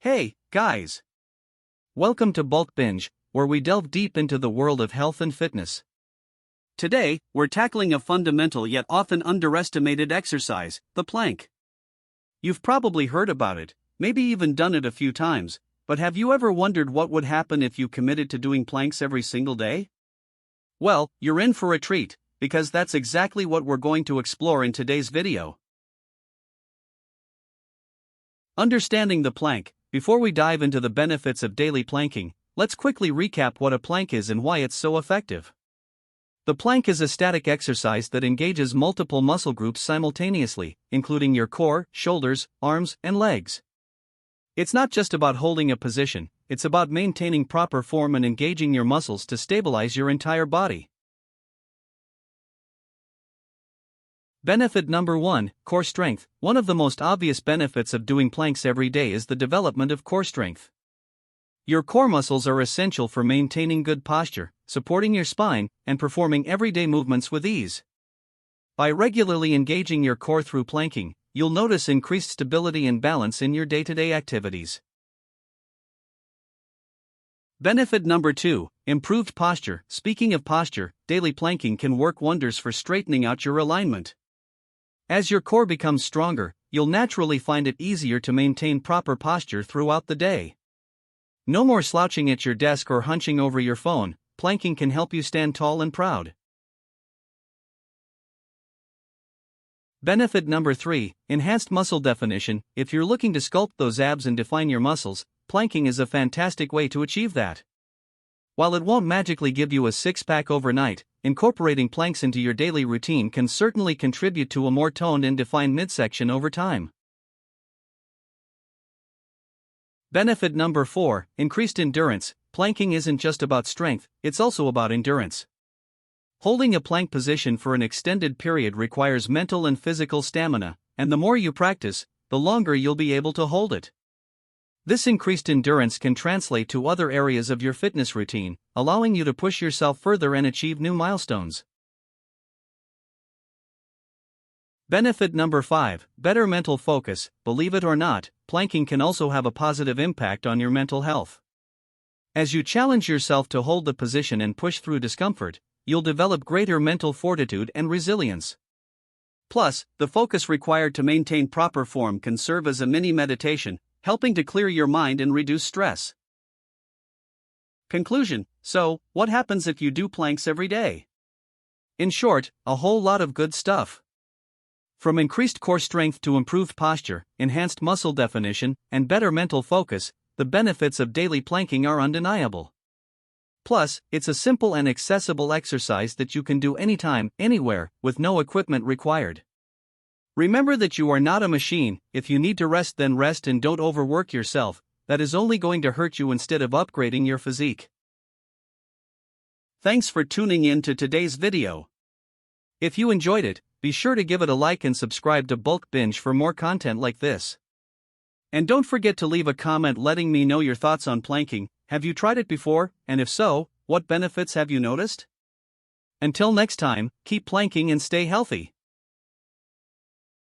Hey, guys! Welcome to Bulk Binge, where we delve deep into the world of health and fitness. Today, we're tackling a fundamental yet often underestimated exercise, the plank. You've probably heard about it, maybe even done it a few times, but have you ever wondered what would happen if you committed to doing planks every single day? Well, you're in for a treat, because that's exactly what we're going to explore in today's video. Understanding the plank. Before we dive into the benefits of daily planking, let's quickly recap what a plank is and why it's so effective. The plank is a static exercise that engages multiple muscle groups simultaneously, including your core, shoulders, arms, and legs. It's not just about holding a position, it's about maintaining proper form and engaging your muscles to stabilize your entire body. Benefit number 1, core strength. One of the most obvious benefits of doing planks every day is the development of core strength. Your core muscles are essential for maintaining good posture, supporting your spine, and performing everyday movements with ease. By regularly engaging your core through planking, you'll notice increased stability and balance in your day-to-day activities. Benefit number 2, improved posture. Speaking of posture, daily planking can work wonders for straightening out your alignment. As your core becomes stronger, you'll naturally find it easier to maintain proper posture throughout the day. No more slouching at your desk or hunching over your phone. Planking can help you stand tall and proud. Benefit number 3, enhanced muscle definition. If you're looking to sculpt those abs and define your muscles, planking is a fantastic way to achieve that. While it won't magically give you a six-pack overnight, incorporating planks into your daily routine can certainly contribute to a more toned and defined midsection over time. Benefit number 4, increased endurance. Planking isn't just about strength, it's also about endurance. Holding a plank position for an extended period requires mental and physical stamina, and the more you practice, the longer you'll be able to hold it. This increased endurance can translate to other areas of your fitness routine, allowing you to push yourself further and achieve new milestones. Benefit number 5, better mental focus. Believe it or not, planking can also have a positive impact on your mental health. As you challenge yourself to hold the position and push through discomfort, you'll develop greater mental fortitude and resilience. Plus, the focus required to maintain proper form can serve as a mini meditation, helping to clear your mind and reduce stress. Conclusion. So, what happens if you do planks every day? In short, a whole lot of good stuff. From increased core strength to improved posture, enhanced muscle definition, and better mental focus, the benefits of daily planking are undeniable. Plus, it's a simple and accessible exercise that you can do anytime, anywhere, with no equipment required. Remember that you are not a machine. If you need to rest, then rest, and don't overwork yourself. That is only going to hurt you instead of upgrading your physique. Thanks for tuning in to today's video. If you enjoyed it, be sure to give it a like and subscribe to Bulk Binge for more content like this. And don't forget to leave a comment letting me know your thoughts on planking. Have you tried it before, and if so, what benefits have you noticed? Until next time, keep planking and stay healthy.